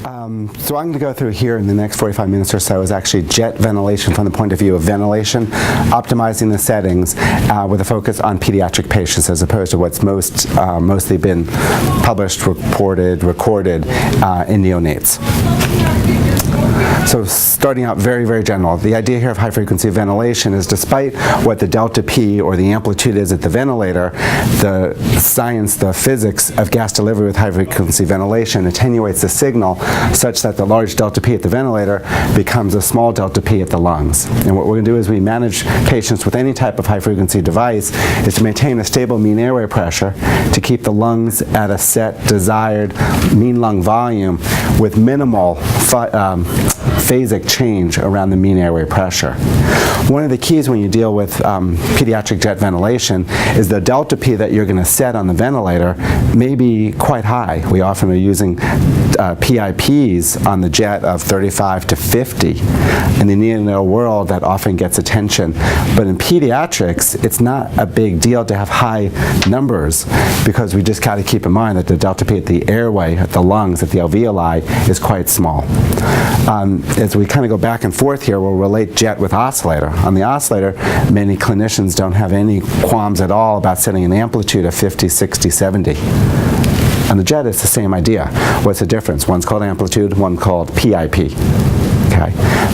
So I'm going to go through here in the next 45 minutes or so is actually jet ventilation from the point of view of ventilation, optimizing the settings with a focus on pediatric patients as opposed to what's mostly been published, reported, recorded in neonates. So starting out very, very general, the idea here of high-frequency ventilation is despite what the delta P or the amplitude is at the ventilator, the science, the physics of gas delivery with high-frequency ventilation attenuates the signal such that the large delta P at the ventilator becomes a small delta P at the lungs. And what we're going to do is we manage patients with any type of high-frequency device is to maintain a stable mean airway pressure to keep the lungs at a set desired mean lung volume with minimal phasic change around the mean airway pressure. One of the keys when you deal with pediatric jet ventilation is the delta P that you're going to set on the ventilator may be quite high. We often are using PIPs on the jet of 35 to 50. In the neonatal world, that often gets attention. But in pediatrics, it's not a big deal to have high numbers because we just got to keep in mind that the delta P at the airway, at the lungs, at the alveoli is quite small. As we kind of go back and forth here, we'll relate jet with oscillator. On the oscillator, many clinicians don't have any qualms at all about setting an amplitude of 50, 60, 70. On the jet, it's the same idea. What's the difference? One's called amplitude, one called PIP. Okay.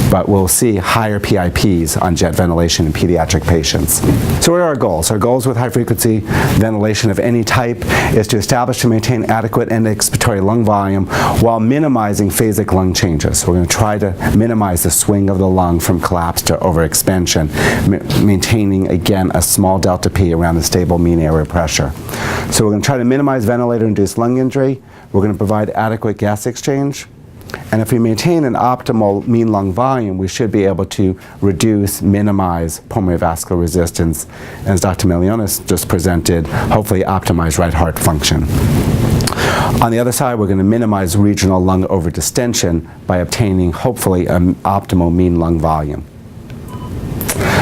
But we'll see higher PIPs on jet ventilation in pediatric patients. So what are our goals? Our goals with high-frequency ventilation of any type is to establish and maintain adequate end expiratory lung volume while minimizing phasic lung changes. So we're going to try to minimize the swing of the lung from collapse to overexpansion, maintaining, again, a small delta P around the stable mean airway pressure. So we're going to try to minimize ventilator-induced lung injury. We're going to provide adequate gas exchange. And if we maintain an optimal mean lung volume, we should be able to minimize pulmonary vascular resistance, and as Dr. Milionis just presented, hopefully optimize right heart function. On the other side, we're going to minimize regional lung overdistension by obtaining, hopefully, an optimal mean lung volume.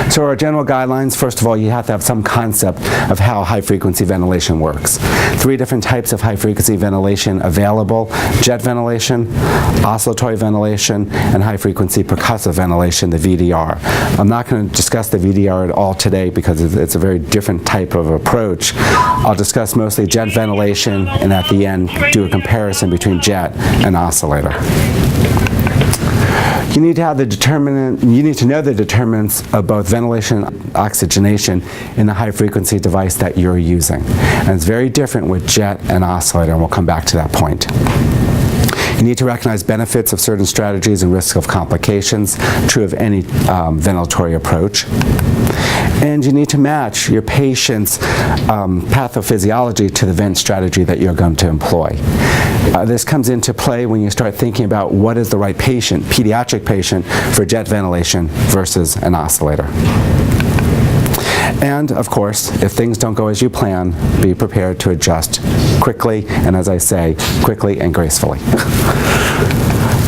So our general guidelines, first of all, you have to have some concept of how high-frequency ventilation works. 3 different types of high-frequency ventilation available: jet ventilation, oscillatory ventilation, and high-frequency percussive ventilation, the VDR. I'm not going to discuss the VDR at all today because it's a very different type of approach. I'll discuss mostly jet ventilation and at the end do a comparison between jet and oscillator. You need to have the determinant, you need to know the determinants of both ventilation and oxygenation in the high-frequency device that you're using. And it's very different with jet and oscillator, and we'll come back to that point. You need to recognize benefits of certain strategies and risk of complications, true of any ventilatory approach. And you need to match your patient's pathophysiology to the vent strategy that you're going to employ. This comes into play when you start thinking about what is the right patient, pediatric patient, for jet ventilation versus an oscillator. And, of course, if things don't go as you plan, be prepared to adjust quickly, and as I say, quickly and gracefully.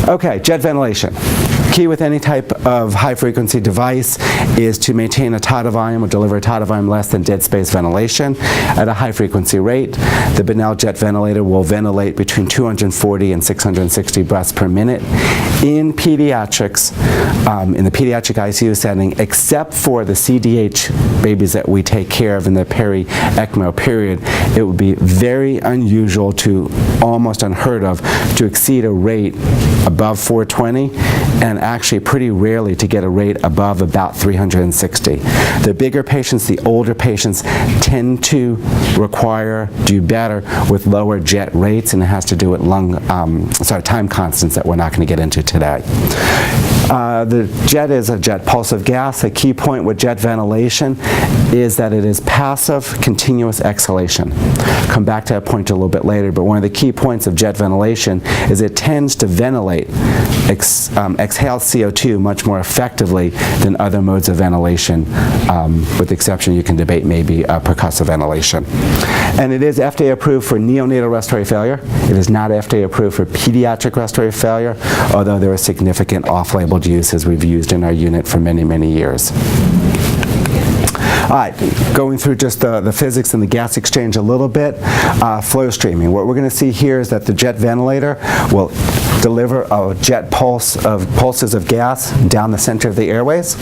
Okay, jet ventilation. Key with any type of high-frequency device is to maintain a Tata volume or deliver a Tata volume less than dead space ventilation at a high-frequency rate. The Bonnell jet ventilator will ventilate between 240 and 660 breaths per minute. In pediatrics, in the pediatric ICU setting, except for the CDH babies that we take care of in the peri-ECMO period, it would be very unusual to, almost unheard of, to exceed a rate above 420, and actually pretty rarely to get a rate above about 360. The bigger patients, the older patients, tend to do better with lower jet rates, and it has to do with time constants that we're not going to get into today. The jet is a jet pulsive gas. A key point with jet ventilation is that it is passive, continuous exhalation. Come back to that point a little bit later, but one of the key points of jet ventilation is it tends to ventilate, exhale CO2 much more effectively than other modes of ventilation, with the exception you can debate maybe percussive ventilation. And it is FDA approved for neonatal respiratory failure. It is not FDA approved for pediatric respiratory failure, although there are significant off-label uses we've used in our unit for many, many years. All right, going through just the physics and the gas exchange a little bit. Flow streaming. What we're going to see here is that the jet ventilator will deliver a jet pulses of gas down the center of the airways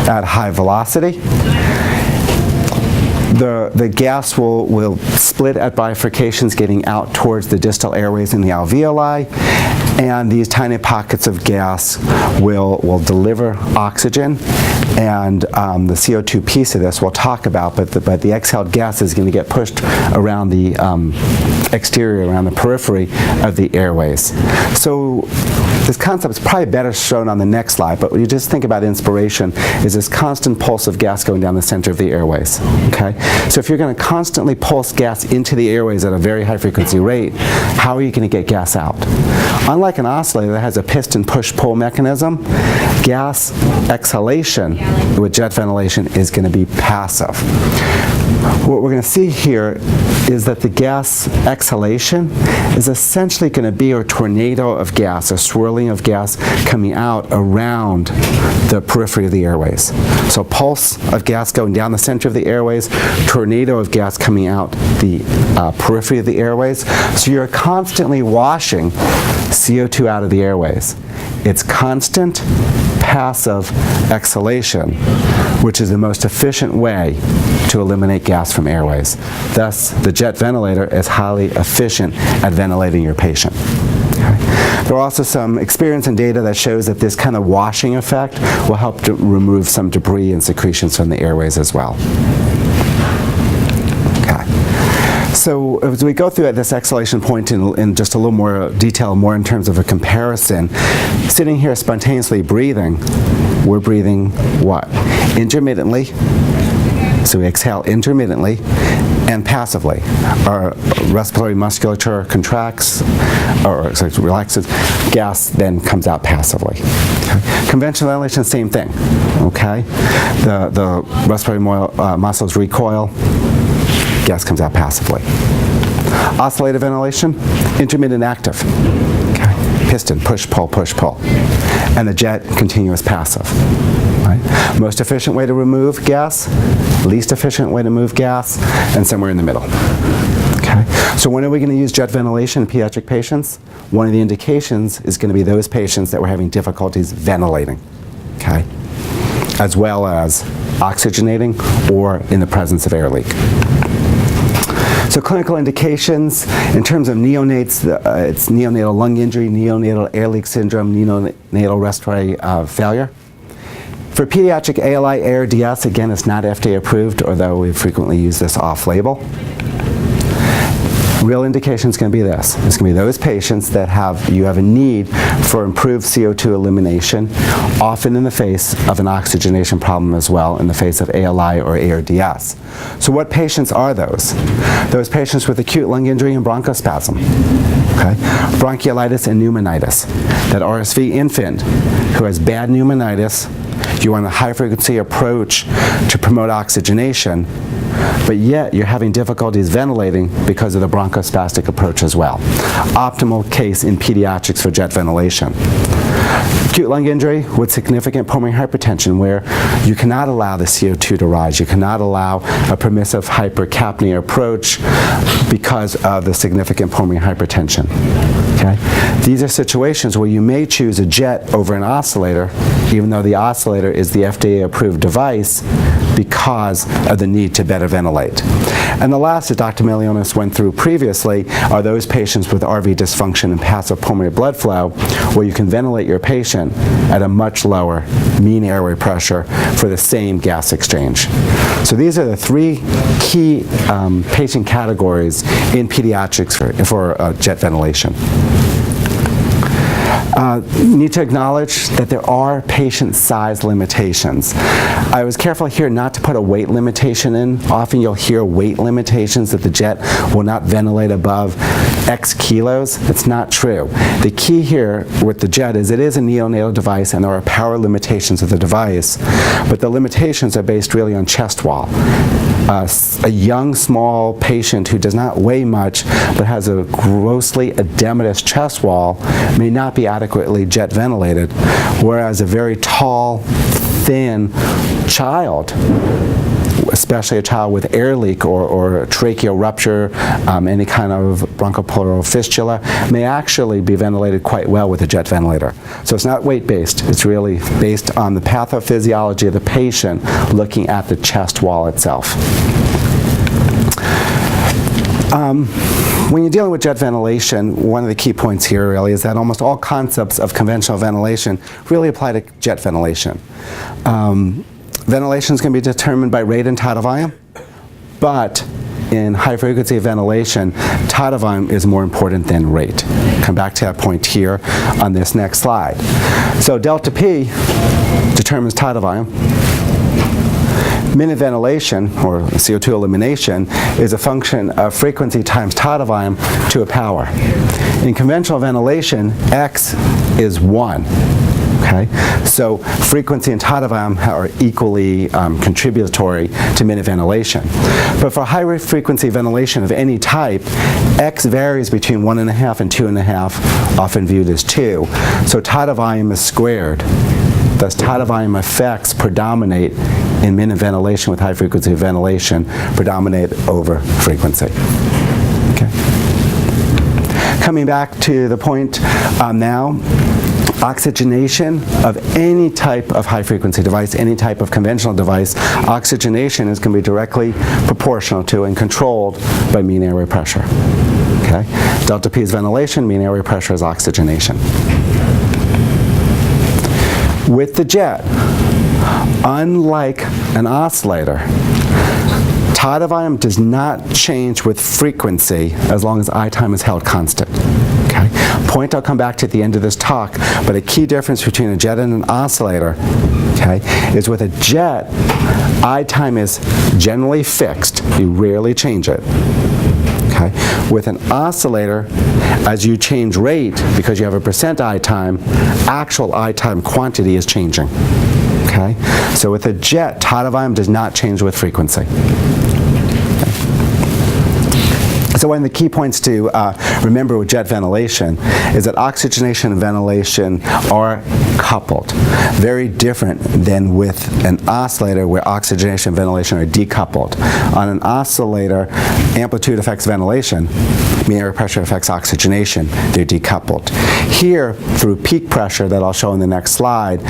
at high velocity. The gas will split at bifurcations getting out towards the distal airways in the alveoli, and these tiny pockets of gas will deliver oxygen, and the CO2 piece of this we'll talk about, but the exhaled gas is going to get pushed around the exterior, around the periphery of the airways. So this concept is probably better shown on the next slide, but when you just think about inspiration, is this constant pulse of gas going down the center of the airways, okay? So if you're going to constantly pulse gas into the airways at a very high frequency rate, how are you going to get gas out? Unlike an oscillator that has a piston push-pull mechanism, gas exhalation with jet ventilation is going to be passive. What we're going to see here is that the gas exhalation is essentially going to be a tornado of gas, a swirling of gas coming out around the periphery of the airways. So pulse of gas going down the center of the airways, tornado of gas coming out the periphery of the airways. So you're constantly washing CO2 out of the airways. It's constant, passive exhalation, which is the most efficient way to eliminate gas from airways. Thus, the jet ventilator is highly efficient at ventilating your patient. Okay. There are also some experience and data that shows that this kind of washing effect will help to remove some debris and secretions from the airways as well. So as we go through at this exhalation point in just a little more detail, more in terms of a comparison, sitting here spontaneously breathing, we're breathing what? Intermittently. So we exhale intermittently and passively. Our respiratory musculature contracts or relaxes. Gas then comes out passively. Okay. Conventional ventilation, same thing. Okay, the respiratory muscles recoil. Gas comes out passively. Oscillator ventilation, intermittent active. Okay. Piston, push, pull, and the jet, continuous passive. Right? Most efficient way to remove gas, least efficient way to move gas, and somewhere in the middle. Okay. So when are we going to use jet ventilation in pediatric patients? One of the indications is going to be those patients that were having difficulties ventilating. Okay. As well as oxygenating or in the presence of air leak. So clinical indications, in terms of neonates, it's neonatal lung injury, neonatal air leak syndrome, neonatal respiratory failure. For pediatric ALI, ARDS, again, it's not FDA approved, although we frequently use this off-label. Real indication is going to be this. It's going to be those patients that you have a need for improved CO2 elimination, often in the face of an oxygenation problem as well, in the face of ALI or ARDS. So what patients are those? Those patients with acute lung injury and bronchospasm, okay? Bronchiolitis and pneumonitis. That RSV infant who has bad pneumonitis, you want a high-frequency approach to promote oxygenation, but yet you're having difficulties ventilating because of the bronchospastic approach as well. Optimal case in pediatrics for jet ventilation. Acute lung injury with significant pulmonary hypertension, where you cannot allow the CO2 to rise. You cannot allow a permissive hypercapnia approach because of the significant pulmonary hypertension. Okay? These are situations where you may choose a jet over an oscillator, even though the oscillator is the FDA-approved device, because of the need to better ventilate. And the last that Dr. Milionis went through previously are those patients with RV dysfunction and passive pulmonary blood flow, where you can ventilate your patient at a much lower mean airway pressure for the same gas exchange. So these are the three key patient categories in pediatrics for jet ventilation. Need to acknowledge that there are patient size limitations. I was careful here not to put a weight limitation in. Often you'll hear weight limitations, that the jet will not ventilate above X kilos. It's not true. The key here with the jet is it is a neonatal device and there are power limitations of the device, but the limitations are based really on chest wall. A young, small patient who does not weigh much but has a grossly edematous chest wall may not be adequately jet ventilated, whereas a very tall, thin child, especially a child with air leak or tracheal rupture, any kind of bronchopleural fistula, may actually be ventilated quite well with a jet ventilator. So it's not weight-based. It's really based on the pathophysiology of the patient, looking at the chest wall itself. When you're dealing with jet ventilation, one of the key points here really is that almost all concepts of conventional ventilation really apply to jet ventilation. Ventilation is going to be determined by rate and tidal volume, but in high-frequency ventilation, tidal volume is more important than rate. Come back to that point here on this next slide. So delta P determines tidal volume. Minute ventilation, or CO2 elimination, is a function of frequency times tidal volume to a power. In conventional ventilation, X is 1. Okay? So frequency and tidal volume are equally contributory to minute ventilation. But for high frequency ventilation of any type, X varies between 1.5 and 2.5, often viewed as 2. So tidal volume is squared. Thus, tidal volume effects predominate in minute ventilation with high frequency ventilation, predominate over frequency. Okay. Coming back to the point now, oxygenation of any type of high-frequency device, any type of conventional device, oxygenation is going to be directly proportional to and controlled by mean airway pressure. Okay? Delta P is ventilation, mean airway pressure is oxygenation. With the jet, unlike an oscillator, tidal volume does not change with frequency as long as I time is held constant. Okay? Point I'll come back to at the end of this talk, but a key difference between a jet and an oscillator, okay, is with a jet, I time is generally fixed. You rarely change it. Okay? With an oscillator, as you change rate, because you have a percent I time, actual I time quantity is changing. Okay? So with a jet, tidal volume does not change with frequency. So one of the key points to remember with jet ventilation is that oxygenation and ventilation are coupled. Very different than with an oscillator where oxygenation and ventilation are decoupled. On an oscillator, amplitude affects ventilation, mean air pressure affects oxygenation. They're decoupled. Here, through peak pressure that I'll show in the next slide,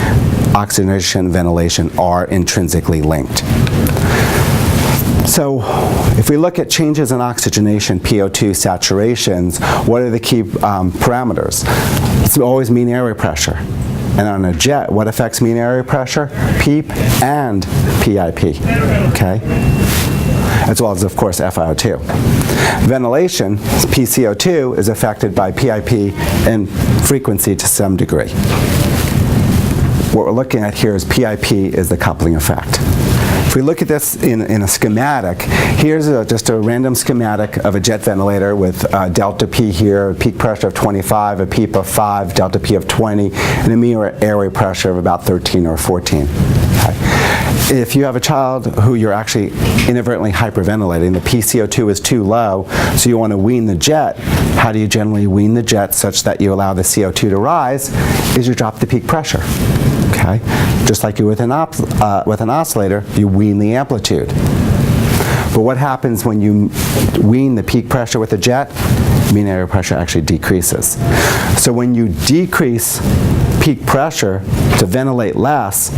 oxygenation and ventilation are intrinsically linked. So if we look at changes in oxygenation, PO2 saturations, what are the key parameters? It's always mean airway pressure. And on a jet, what affects mean airway pressure? PEEP and PIP, okay? As well as, of course, FiO2. Ventilation, PCO2, is affected by PIP and frequency to some degree. What we're looking at here is PIP is the coupling effect. If we look at this in a schematic, here's just a random schematic of a jet ventilator with delta P here, a peak pressure of 25, a PEEP of 5, delta P of 20, and a mean airway pressure of about 13 or 14. Okay. If you have a child who you're actually inadvertently hyperventilating, the PCO2 is too low, so you want to wean the jet. How do you generally wean the jet such that you allow the CO2 to rise? Is you drop the peak pressure. Okay? Just like you with an oscillator, you wean the amplitude. But what happens when you wean the peak pressure with a jet? Mean air pressure actually decreases. So when you decrease peak pressure to ventilate less,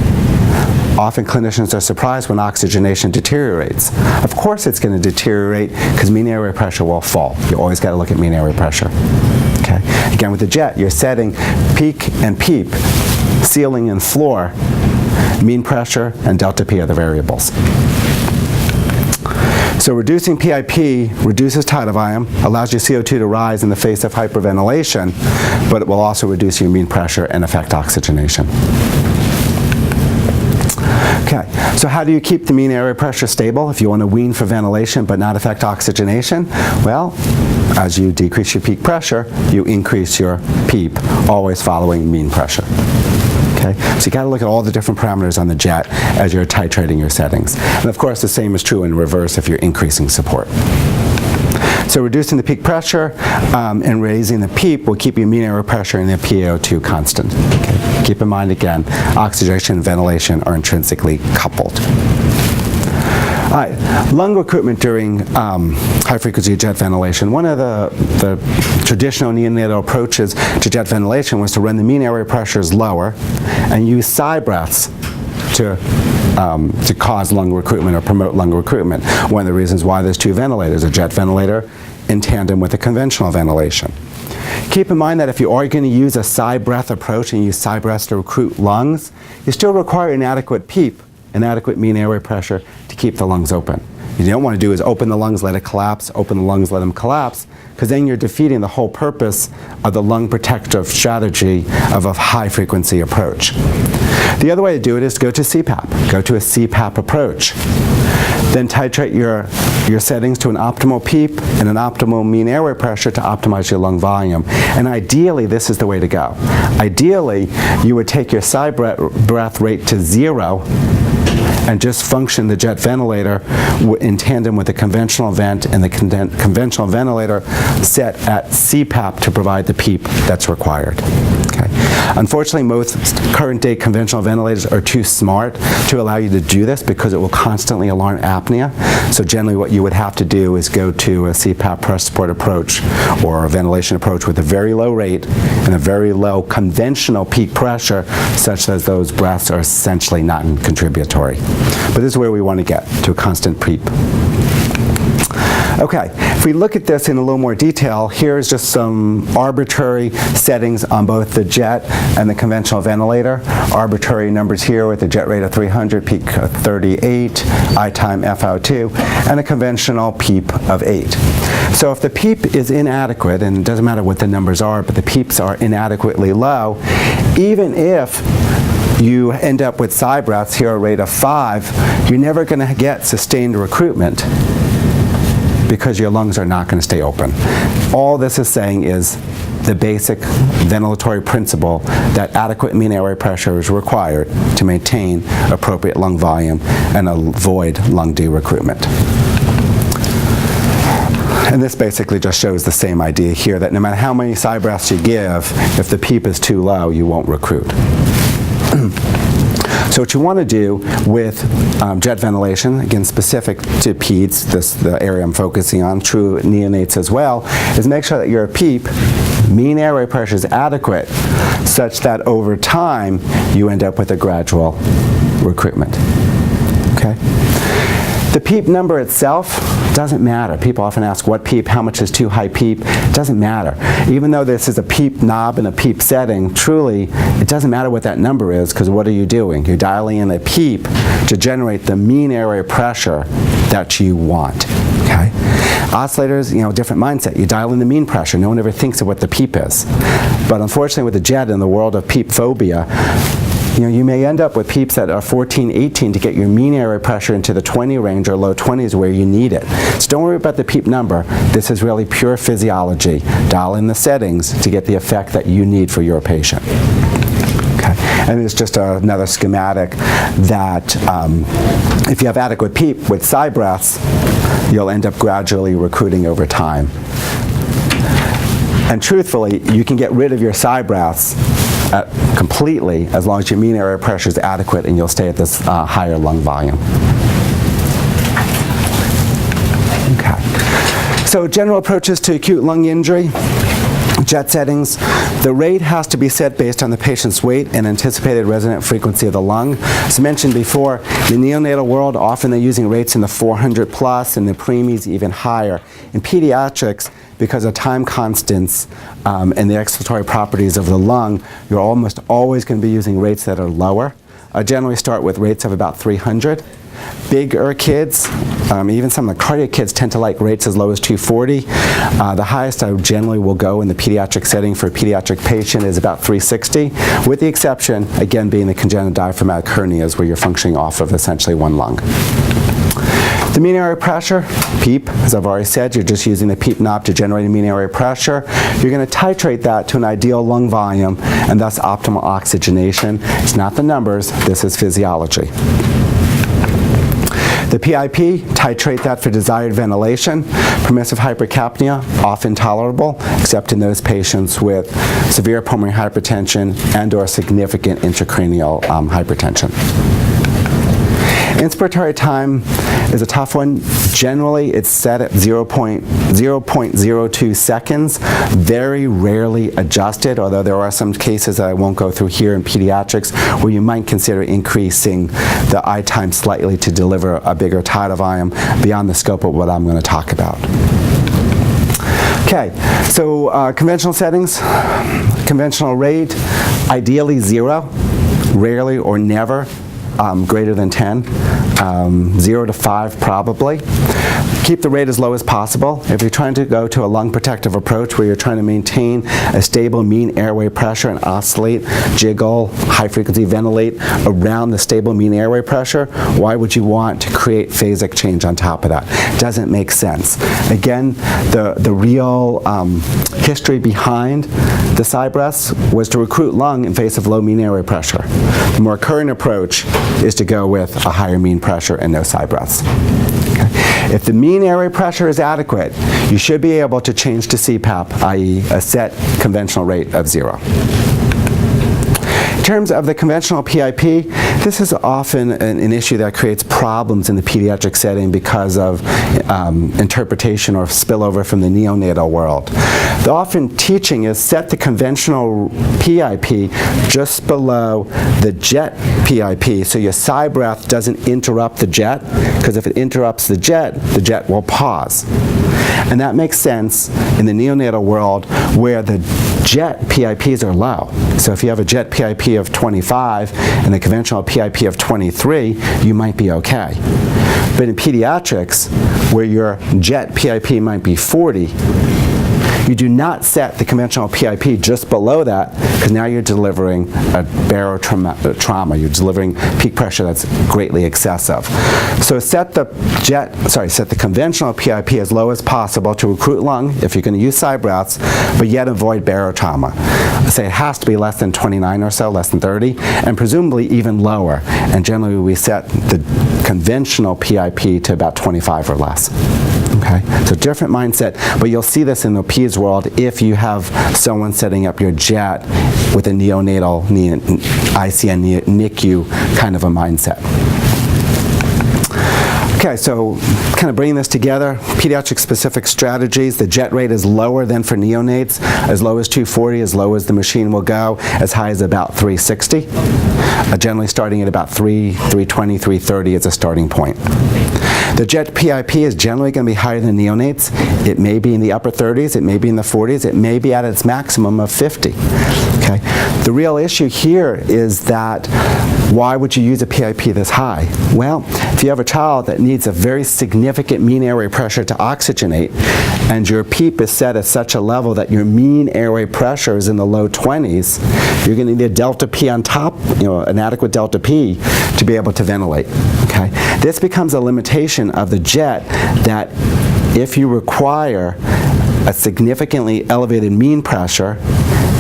often clinicians are surprised when oxygenation deteriorates. Of course it's going to deteriorate because mean airway pressure will fall. You always got to look at mean airway pressure. Okay? Again, with the jet, you're setting peak and PEEP, ceiling and floor, mean pressure, and delta P are the variables. So reducing PIP reduces tidal volume, allows your CO2 to rise in the face of hyperventilation, but it will also reduce your mean pressure and affect oxygenation. Okay, so how do you keep the mean airway pressure stable if you want to wean for ventilation but not affect oxygenation? Well, as you decrease your peak pressure, you increase your PEEP, always following mean pressure. Okay? So you got to look at all the different parameters on the jet as you're titrating your settings. And of course, the same is true in reverse if you're increasing support. So reducing the peak pressure and raising the PEEP will keep your mean airway pressure and the PaO2 constant. Okay. Keep in mind again, oxygenation and ventilation are intrinsically coupled. All right, lung recruitment during high-frequency jet ventilation. One of the traditional neonatal approaches to jet ventilation was to run the mean airway pressures lower and use sigh breaths to cause lung recruitment or promote lung recruitment. One of the reasons why there's two ventilators, a jet ventilator in tandem with a conventional ventilation. Keep in mind that if you are going to use a sigh breath approach and use sigh breaths to recruit lungs, you still require an adequate PEEP, an adequate mean airway pressure to keep the lungs open. What you don't want to do is open the lungs, let it collapse, open the lungs, let them collapse, because then you're defeating the whole purpose of the lung protective strategy of a high-frequency approach. The other way to do it is to go to CPAP. Go to a CPAP approach. Then titrate your settings to an optimal PEEP and an optimal mean airway pressure to optimize your lung volume. And ideally, this is the way to go. Ideally, you would take your sigh breath rate to 0 and just function the jet ventilator in tandem with the conventional vent and the conventional ventilator set at CPAP to provide the PEEP that's required. Okay. Unfortunately, most current-day conventional ventilators are too smart to allow you to do this because it will constantly alarm apnea. So generally what you would have to do is go to a CPAP pressure support approach or a ventilation approach with a very low rate and a very low conventional peak pressure, such that those breaths are essentially not contributory. But this is where we want to get, to a constant PEEP. Okay, if we look at this in a little more detail, here's just some arbitrary settings on both the jet and the conventional ventilator. Arbitrary numbers here with a jet rate of 300, peak of 38, I time FiO2, and a conventional PEEP of 8. So if the PEEP is inadequate, and it doesn't matter what the numbers are, but the PEEPs are inadequately low, even if you end up with sigh breaths here at a rate of 5, you're never going to get sustained recruitment because your lungs are not going to stay open. All this is saying is the basic ventilatory principle that adequate mean airway pressure is required to maintain appropriate lung volume and avoid lung de-recruitment. And this basically just shows the same idea here, that no matter how many sigh breaths you give, if the PEEP is too low, you won't recruit. So what you want to do with jet ventilation, again specific to peds, the area I'm focusing on, true neonates as well, is make sure that your PEEP, mean airway pressure, is adequate such that over time you end up with a gradual recruitment. Okay? The PEEP number itself doesn't matter. People often ask what PEEP, how much is too high PEEP? It doesn't matter. Even though this is a PEEP knob and a PEEP setting, truly, it doesn't matter what that number is, because what are you doing? You're dialing in a PEEP to generate the mean airway pressure that you want. Okay? Oscillators, different mindset. You dial in the mean pressure. No one ever thinks of what the PEEP is. But unfortunately with the jet, in the world of PEEP phobia, you may end up with PEEPs that are 14, 18 to get your mean airway pressure into the 20 range or low 20s where you need it. So don't worry about the PEEP number. This is really pure physiology. Dial in the settings to get the effect that you need for your patient. Okay. And it's just another schematic that if you have adequate PEEP with sigh breaths, you'll end up gradually recruiting over time. And truthfully, you can get rid of your sigh breaths completely as long as your mean airway pressure is adequate and you'll stay at this higher lung volume. Okay. So general approaches to acute lung injury. Jet settings, the rate has to be set based on the patient's weight and anticipated resonant frequency of the lung. As mentioned before, in the neonatal world, often they're using rates in the 400 plus, and the preemies even higher. In pediatrics, because of time constants and the expiratory properties of the lung, you're almost always going to be using rates that are lower. I generally start with rates of about 300. Bigger kids, even some of the cardiac kids tend to like rates as low as 240. The highest I generally will go in the pediatric setting for a pediatric patient is about 360, with the exception, again, being the congenital diaphragmatic hernias where you're functioning off of essentially one lung. The mean airway pressure, PEEP, as I've already said, you're just using the PEEP knob to generate a mean airway pressure. You're going to titrate that to an ideal lung volume and thus optimal oxygenation. It's not the numbers, this is physiology. The PIP, titrate that for desired ventilation. Permissive hypercapnia, often tolerable, except in those patients with severe pulmonary hypertension and or significant intracranial hypertension. Inspiratory time is a tough one. Generally, it's set at 0.02 seconds, very rarely adjusted, although there are some cases that I won't go through here in pediatrics where you might consider increasing the I time slightly to deliver a bigger tidal volume beyond the scope of what I'm going to talk about. Okay, so conventional settings, conventional rate, ideally 0, rarely or never greater than 10, 0 to 5 probably. Keep the rate as low as possible. If you're trying to go to a lung protective approach where you're trying to maintain a stable mean airway pressure and oscillate, jiggle, high frequency ventilate around the stable mean airway pressure, why would you want to create phasic change on top of that? Doesn't make sense. Again, the real history behind the CyBreaths was to recruit lung in face of low mean airway pressure. The more current approach is to go with a higher mean pressure and no CyBreaths. Okay. If the mean airway pressure is adequate, you should be able to change to CPAP, i.e. a set conventional rate of 0. In terms of the conventional PIP, this is often an issue that creates problems in the pediatric setting because of interpretation or spillover from the neonatal world. The often teaching is set the conventional PIP just below the jet PIP so your CyBreath doesn't interrupt the jet, because if it interrupts the jet will pause. And that makes sense in the neonatal world where the jet PIPs are low. So if you have a jet PIP of 25 and a conventional PIP of 23, you might be okay. But in pediatrics, where your jet PIP might be 40, you do not set the conventional PIP just below that, because now you're delivering a barotrauma. You're delivering peak pressure that's greatly excessive. So set the conventional PIP as low as possible to recruit lung if you're going to use CyBreaths, but yet avoid barotrauma. Say it has to be less than 29 or so, less than 30, and presumably even lower. And generally we set the conventional PIP to about 25 or less. Okay, so different mindset, but you'll see this in the peds world if you have someone setting up your jet with a neonatal ICN NICU kind of a mindset. Okay, so kind of bringing this together, pediatric specific strategies. The jet rate is lower than for neonates, as low as 240, as low as the machine will go, as high as about 360. Generally starting at about 320, 330 as a starting point. The jet PIP is generally going to be higher than neonates. It may be in the upper 30s, it may be in the 40s, it may be at its maximum of 50. Okay? The real issue here is that why would you use a PIP this high? Well, if you have a child that needs a very significant mean airway pressure to oxygenate, and your PEEP is set at such a level that your mean airway pressure is in the low 20s, you're going to need a delta P on top, an adequate delta P to be able to ventilate. Okay? This becomes a limitation of the jet, that if you require a significantly elevated mean pressure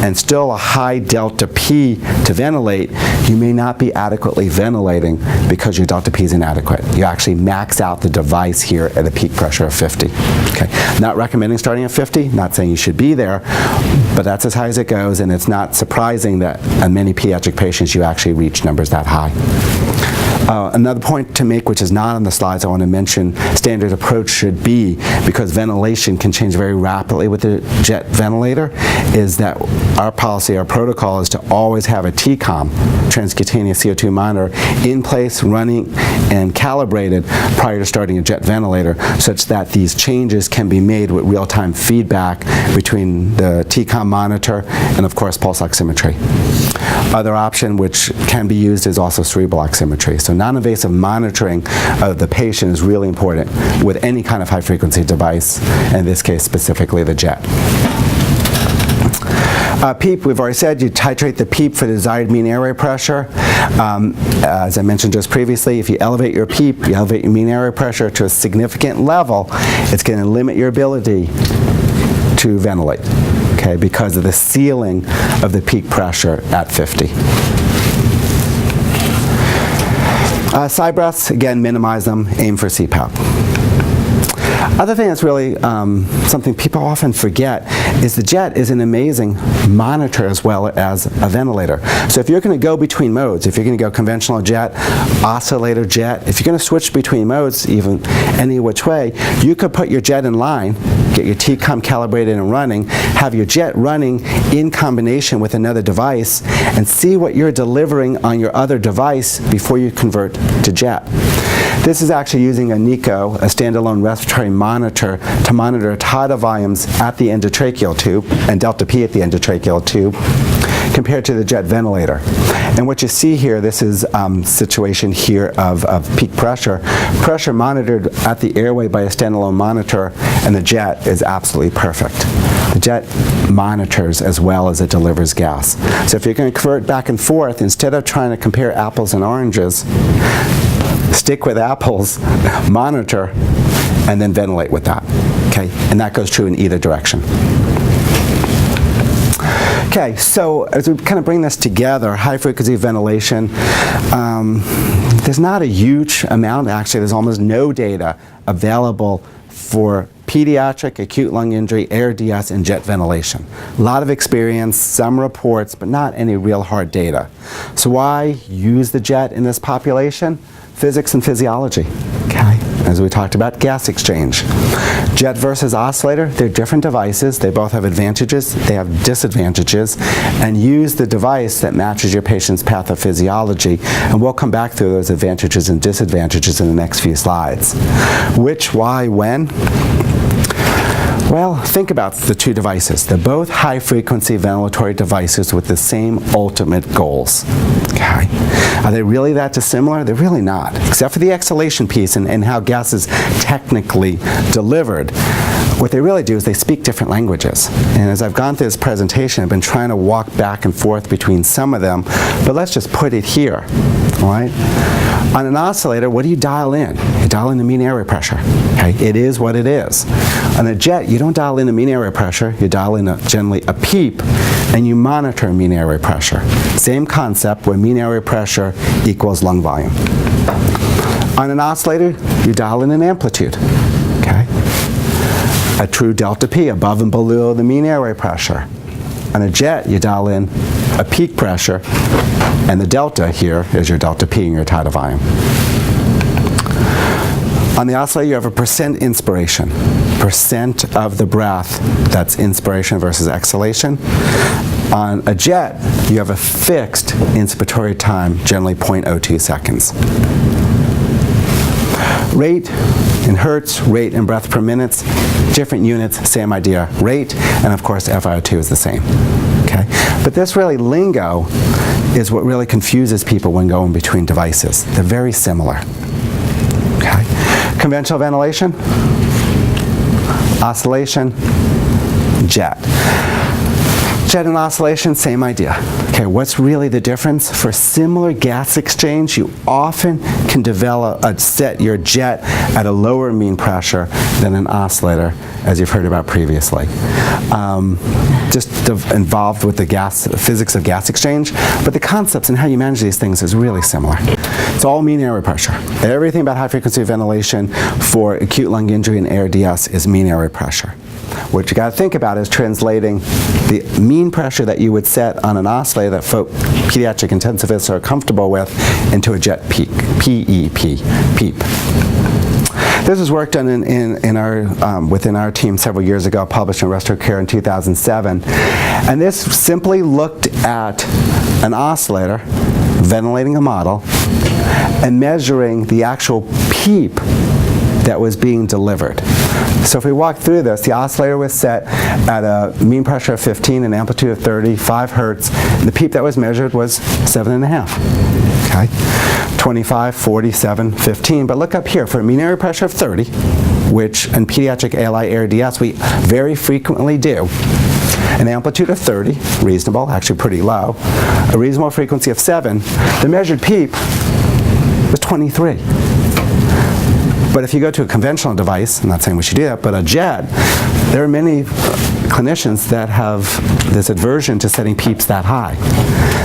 and still a high delta P to ventilate, you may not be adequately ventilating because your delta P is inadequate. You actually max out the device here at a peak pressure of 50. Okay. Not recommending starting at 50, not saying you should be there, but that's as high as it goes, and it's not surprising that in many pediatric patients you actually reach numbers that high. Another point to make, which is not on the slides, I want to mention standard approach should be, because ventilation can change very rapidly with the jet ventilator, is that our policy, our protocol is to always have a TCOM, transcutaneous CO2 monitor, in place, running, and calibrated prior to starting a jet ventilator, such that these changes can be made with real-time feedback between the TCOM monitor and, of course, pulse oximetry. Other option which can be used is also cerebral oximetry. So non-invasive monitoring of the patient is really important with any kind of high-frequency device, in this case specifically the jet. PEEP, we've already said, you titrate the PEEP for the desired mean airway pressure. As I mentioned just previously, if you elevate your PEEP, you elevate your mean airway pressure to a significant level, it's going to limit your ability to ventilate, okay, because of the ceiling of the peak pressure at 50. Side breaths, again, minimize them, aim for CPAP. Other thing that's really something people often forget is the jet is an amazing monitor as well as a ventilator. So if you're going to go between modes, if you're going to go conventional jet, oscillator jet, if you're going to switch between modes even any which way, you could put your jet in line, get your TCOM calibrated and running, have your jet running in combination with another device, and see what you're delivering on your other device before you convert to jet. This is actually using a NICO, a standalone respiratory monitor, to monitor tidal volumes at the endotracheal tube and delta P at the endotracheal tube compared to the jet ventilator. And what you see here, this is situation here of peak pressure. Pressure monitored at the airway by a standalone monitor, and the jet is absolutely perfect. The jet monitors as well as it delivers gas. So if you're going to convert back and forth, instead of trying to compare apples and oranges, stick with apples, monitor, and then ventilate with that, okay? And that goes true in either direction. Okay, so as we kind of bring this together, high-frequency ventilation, there's not a huge amount, actually, there's almost no data available for pediatric acute lung injury, ARDS, and jet ventilation. A lot of experience, some reports, but not any real hard data. So why use the jet in this population? Physics and physiology, okay? As we talked about, gas exchange. Jet versus oscillator, they're different devices. They both have advantages, they have disadvantages, and use the device that matches your patient's pathophysiology. And we'll come back through those advantages and disadvantages in the next few slides. Which, why, when? Well, think about the two devices. They're both high-frequency ventilatory devices with the same ultimate goals. Okay. Are they really that dissimilar? They're really not, except for the exhalation piece and how gas is technically delivered. What they really do is they speak different languages. And as I've gone through this presentation, I've been trying to walk back and forth between some of them, but let's just put it here, all right? On an oscillator, what do you dial in? You dial in the mean airway pressure, okay? It is what it is. On a jet, you don't dial in the mean airway pressure, you dial in generally a PEEP, and you monitor mean airway pressure. Same concept where mean airway pressure equals lung volume. On an oscillator, you dial in an amplitude, okay? A true delta P above and below the mean airway pressure. On a jet, you dial in a peak pressure, and the delta here is your delta P and your tidal volume. On the oscillator, you have a percent inspiration, percent of the breath, that's inspiration versus exhalation. On a jet, you have a fixed inspiratory time, generally 0.02 seconds. Rate in hertz, rate in breath per minute, different units, same idea. Rate, and of course FiO2 is the same. Okay? But this really lingo is what really confuses people when going between devices. They're very similar. Okay? Conventional ventilation, oscillation, jet. Jet and oscillation, same idea. Okay, what's really the difference? For similar gas exchange, you often can set your jet at a lower mean pressure than an oscillator, as you've heard about previously. Just involved with the physics of gas exchange, but the concepts and how you manage these things is really similar. It's all mean airway pressure. Everything about high-frequency ventilation for acute lung injury and ARDS is mean airway pressure. What you got to think about is translating the mean pressure that you would set on an oscillator that pediatric intensivists are comfortable with into a jet peak, PEP, PEEP. This was work done within our team several years ago, published in Respiratory Care in 2007. And this simply looked at an oscillator, ventilating a model, and measuring the actual PEEP that was being delivered. So if we walk through this, the oscillator was set at a mean pressure of 15, an amplitude of 30, 5 hertz. And the PEEP that was measured was 7.5. Okay? 25, 47, 15. But look up here, for a mean airway pressure of 30, which in pediatric ALI ARDS we very frequently do, an amplitude of 30, reasonable, actually pretty low, a reasonable frequency of 7, the measured PEEP was 23. But if you go to a conventional device, I'm not saying we should do that, but a jet, there are many clinicians that have this aversion to setting PEEPs that high.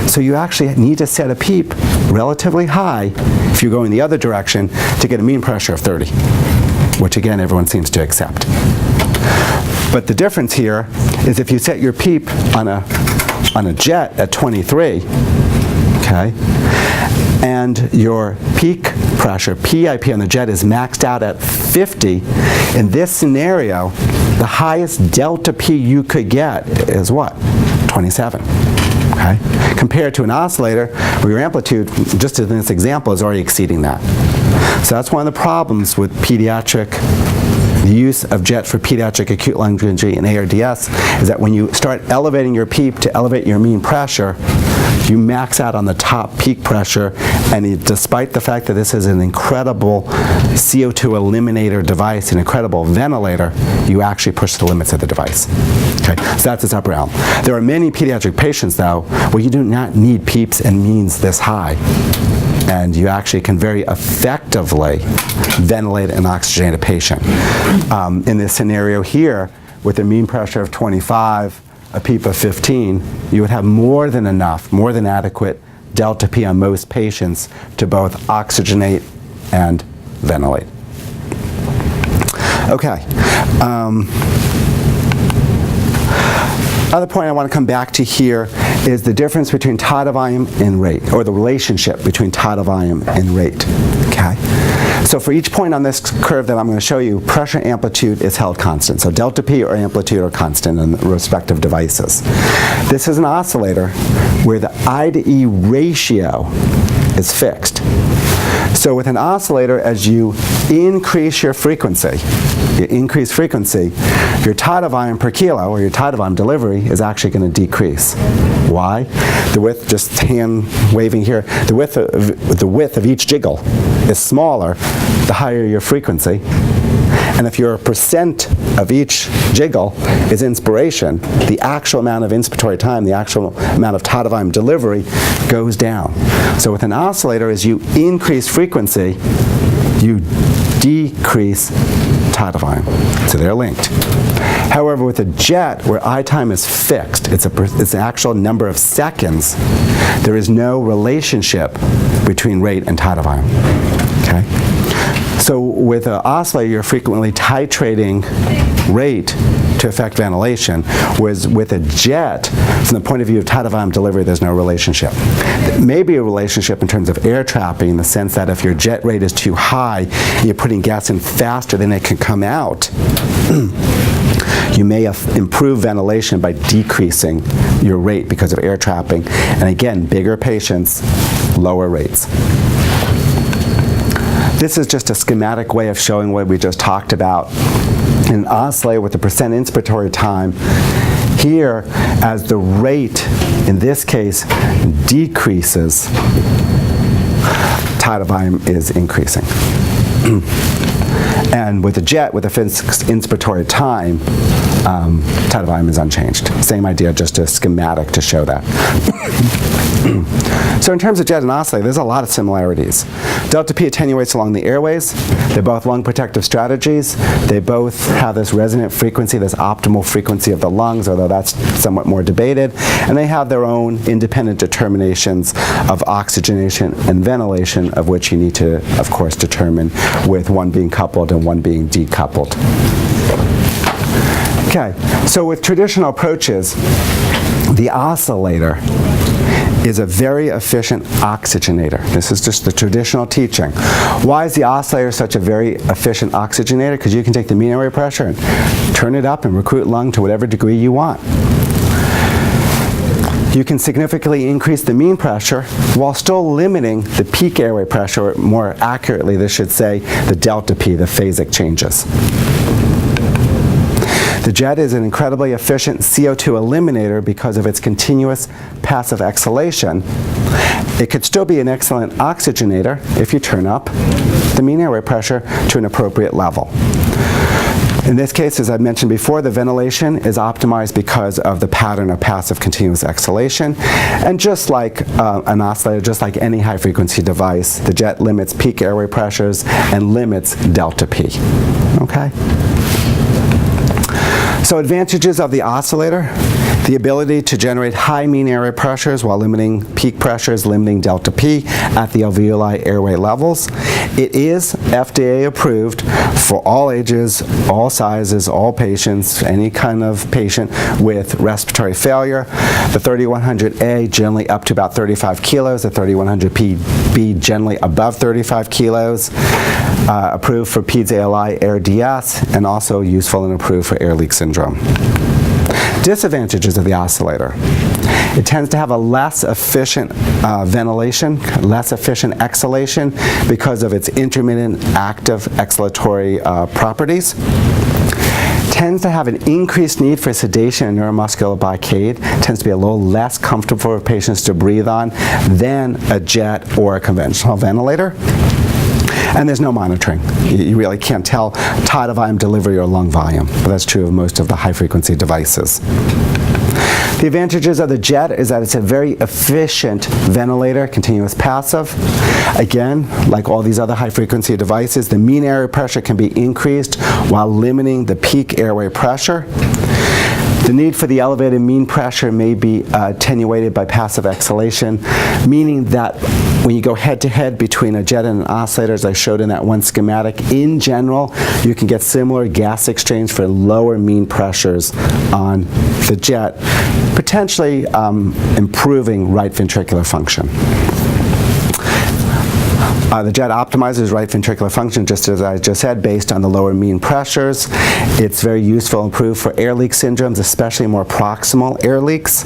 So you actually need to set a PEEP relatively high if you're going the other direction to get a mean pressure of 30, which again everyone seems to accept. But the difference here is if you set your PEEP on a jet at 23, okay, and your peak pressure, PIP on the jet, is maxed out at 50, in this scenario, the highest delta P you could get is what? 27. Okay? Compared to an oscillator where your amplitude, just in this example, is already exceeding that. So that's one of the problems with the use of jet for pediatric acute lung injury and ARDS, is that when you start elevating your PEEP to elevate your mean pressure, you max out on the top peak pressure, and despite the fact that this is an incredible CO2 eliminator device, an incredible ventilator, you actually push the limits of the device. Okay, so that's its upper realm. There are many pediatric patients, though, where you do not need PEEPs and means this high, and you actually can very effectively ventilate and oxygenate a patient. In this scenario here, with a mean pressure of 25, a PEEP of 15, you would have more than enough, more than adequate delta P on most patients to both oxygenate and ventilate. Okay. Other point I want to come back to here is the difference between tidal volume and rate, or the relationship between tidal volume and rate. Okay. So for each point on this curve that I'm going to show you, pressure amplitude is held constant. So delta P or amplitude are constant in the respective devices. This is an oscillator where the I to E ratio is fixed. So with an oscillator, as you increase your frequency, your tidal volume per kilo, or your tidal volume delivery, is actually going to decrease. Why? The width, just hand waving here, the width of each jiggle is smaller the higher your frequency. And if your percent of each jiggle is inspiration, the actual amount of inspiratory time, the actual amount of tidal volume delivery goes down. So with an oscillator, as you increase frequency, you decrease tidal volume. So they're linked. However, with a jet, where I time is fixed, it's an actual number of seconds, there is no relationship between rate and tidal volume. Okay? So with an oscillator, you're frequently titrating rate to affect ventilation, whereas with a jet, from the point of view of tidal volume delivery, there's no relationship. There may be a relationship in terms of air trapping, in the sense that if your jet rate is too high and you're putting gas in faster than it can come out, you may improve ventilation by decreasing your rate because of air trapping. And again, bigger patients, lower rates. This is just a schematic way of showing what we just talked about. In an oscillator with the percent inspiratory time, here, as the rate, in this case, decreases, tidal volume is increasing. And with a jet, with a fixed inspiratory time, tidal volume is unchanged. Same idea, just a schematic to show that. So in terms of jet and oscillator, there's a lot of similarities. Delta P attenuates along the airways. They're both lung protective strategies. They both have this resonant frequency, this optimal frequency of the lungs, although that's somewhat more debated. And they have their own independent determinations of oxygenation and ventilation, of which you need to, of course, determine, with one being coupled and one being decoupled. Okay, so with traditional approaches, the oscillator is a very efficient oxygenator. This is just the traditional teaching. Why is the oscillator such a very efficient oxygenator? Because you can take the mean airway pressure and turn it up and recruit lung to whatever degree you want. You can significantly increase the mean pressure while still limiting the peak airway pressure, or more accurately, this should say the delta P, the phasic changes. The jet is an incredibly efficient CO2 eliminator because of its continuous passive exhalation. It could still be an excellent oxygenator if you turn up the mean airway pressure to an appropriate level. In this case, as I mentioned before, the ventilation is optimized because of the pattern of passive continuous exhalation. And just like an oscillator, just like any high-frequency device, the jet limits peak airway pressures and limits delta P. Okay? So advantages of the oscillator: the ability to generate high mean airway pressures while limiting peak pressures, limiting delta P at the alveoli airway levels. It is FDA approved for all ages, all sizes, all patients, any kind of patient with respiratory failure. The 3100A generally up to about 35 kilos, the 3100PB generally above 35 kilos. Approved for PEDS ALI AirDS, and also useful and approved for air leak syndrome. Disadvantages of the oscillator: it tends to have a less efficient ventilation, less efficient exhalation because of its intermittent active exhalatory properties. Tends to have an increased need for sedation and neuromuscular blockade, tends to be a little less comfortable for patients to breathe on than a jet or a conventional ventilator. And there's no monitoring. You really can't tell tidal volume delivery or lung volume, but that's true of most of the high-frequency devices. The advantages of the jet is that it's a very efficient ventilator, continuous passive. Again, like all these other high-frequency devices, the mean airway pressure can be increased while limiting the peak airway pressure. The need for the elevated mean pressure may be attenuated by passive exhalation, meaning that when you go head-to-head between a jet and an oscillator, as I showed in that one schematic, in general, you can get similar gas exchange for lower mean pressures on the jet, potentially improving right ventricular function. The jet optimizes right ventricular function, just as I just said, based on the lower mean pressures. It's very useful and approved for air leak syndromes, especially more proximal air leaks.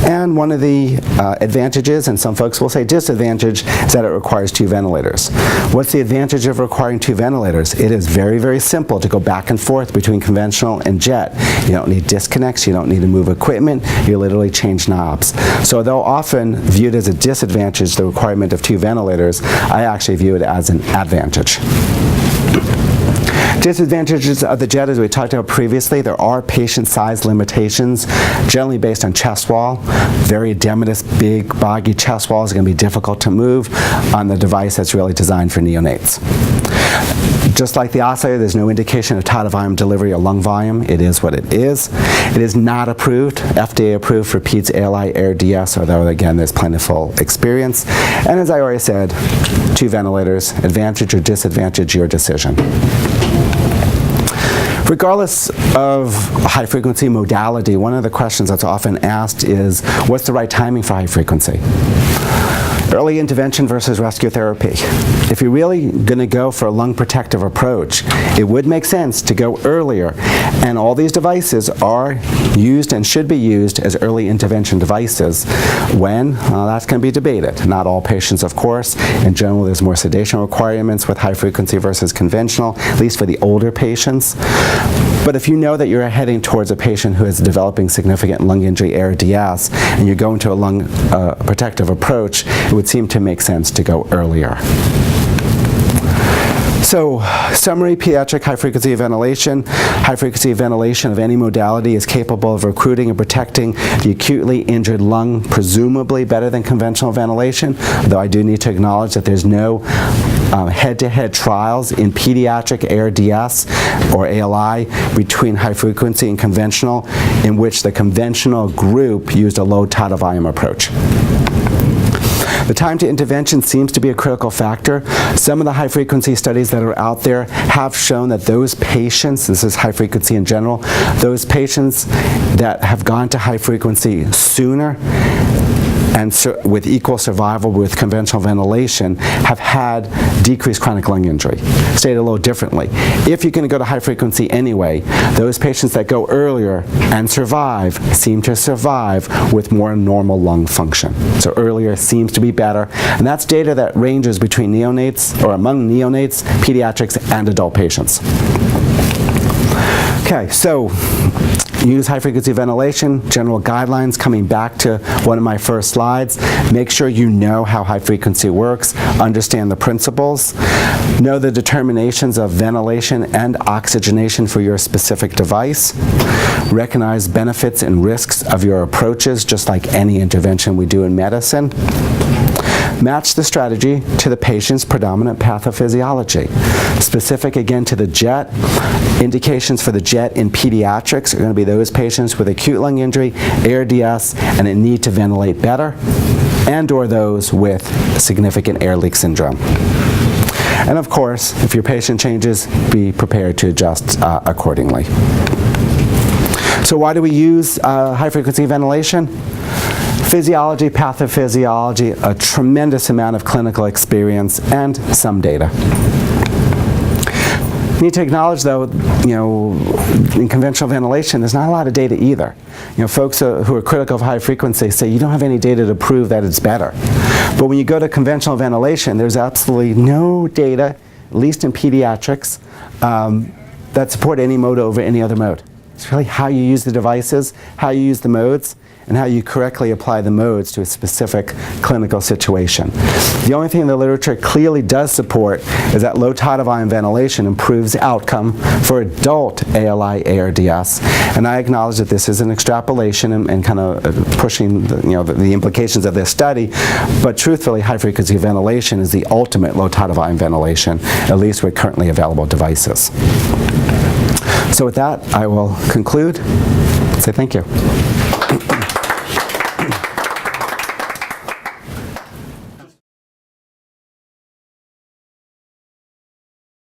And one of the advantages, and some folks will say disadvantage, is that it requires 2 ventilators. What's the advantage of requiring 2 ventilators? It is very, very simple to go back and forth between conventional and jet. You don't need disconnects, you don't need to move equipment, you literally change knobs. So though often viewed as a disadvantage, the requirement of 2 ventilators, I actually view it as an advantage. Disadvantages of the jet, as we talked about previously, there are patient size limitations, generally based on chest wall. Very edematous, big, boggy chest wall is going to be difficult to move on the device that's really designed for neonates. Just like the oscillator, there's no indication of tidal volume delivery or lung volume. It is what it is. It is not approved, FDA approved for PEDS ALI AirDS, although again there's plentiful experience. And as I already said, 2 ventilators, advantage or disadvantage, your decision. Regardless of high-frequency modality, one of the questions that's often asked is, what's the right timing for high frequency? Early intervention versus rescue therapy. If you're really going to go for a lung protective approach, it would make sense to go earlier. And all these devices are used and should be used as early intervention devices. When? That's going to be debated. Not all patients, of course. In general, there's more sedation requirements with high frequency versus conventional, at least for the older patients. But if you know that you're heading towards a patient who is developing significant lung injury, AirDS, and you're going to a lung protective approach, it would seem to make sense to go earlier. So, summary: pediatric high-frequency ventilation. High-frequency ventilation of any modality is capable of recruiting and protecting the acutely injured lung, presumably better than conventional ventilation, though I do need to acknowledge that there's no head-to-head trials in pediatric AirDS or ALI between high-frequency and conventional, in which the conventional group used a low tidal volume approach. The time to intervention seems to be a critical factor. Some of the high-frequency studies that are out there have shown that those patients, this is high-frequency in general, those patients that have gone to high-frequency sooner and with equal survival with conventional ventilation have had decreased chronic lung injury. Stated a little differently, if you're going to go to high frequency anyway, those patients that go earlier and survive seem to survive with more normal lung function. So earlier seems to be better, and that's data that ranges between neonates, or among neonates, pediatrics, and adult patients. Okay, so use high-frequency ventilation, general guidelines, coming back to one of my first slides. Make sure you know how high frequency works, understand the principles, know the determinations of ventilation and oxygenation for your specific device, recognize benefits and risks of your approaches, just like any intervention we do in medicine. Match the strategy to the patient's predominant pathophysiology. Specific again to the JET, indications for the JET in pediatrics are going to be those patients with acute lung injury, ARDS, and a need to ventilate better, and or those with significant air leak syndrome. And of course, if your patient changes, be prepared to adjust accordingly. So why do we use high-frequency ventilation? Physiology, pathophysiology, a tremendous amount of clinical experience, and some data. Need to acknowledge, though, in conventional ventilation, there's not a lot of data either. Folks who are critical of high frequency say you don't have any data to prove that it's better. But when you go to conventional ventilation, there's absolutely no data, at least in pediatrics, that support any mode over any other mode. It's really how you use the devices, how you use the modes, and how you correctly apply the modes to a specific clinical situation. The only thing the literature clearly does support is that low tidal volume ventilation improves outcome for adult ALI ARDS. And I acknowledge that this is an extrapolation and kind of pushing the implications of this study, but truthfully, high frequency ventilation is the ultimate low tidal volume ventilation, at least with currently available devices. So with that, I will conclude. Say thank you.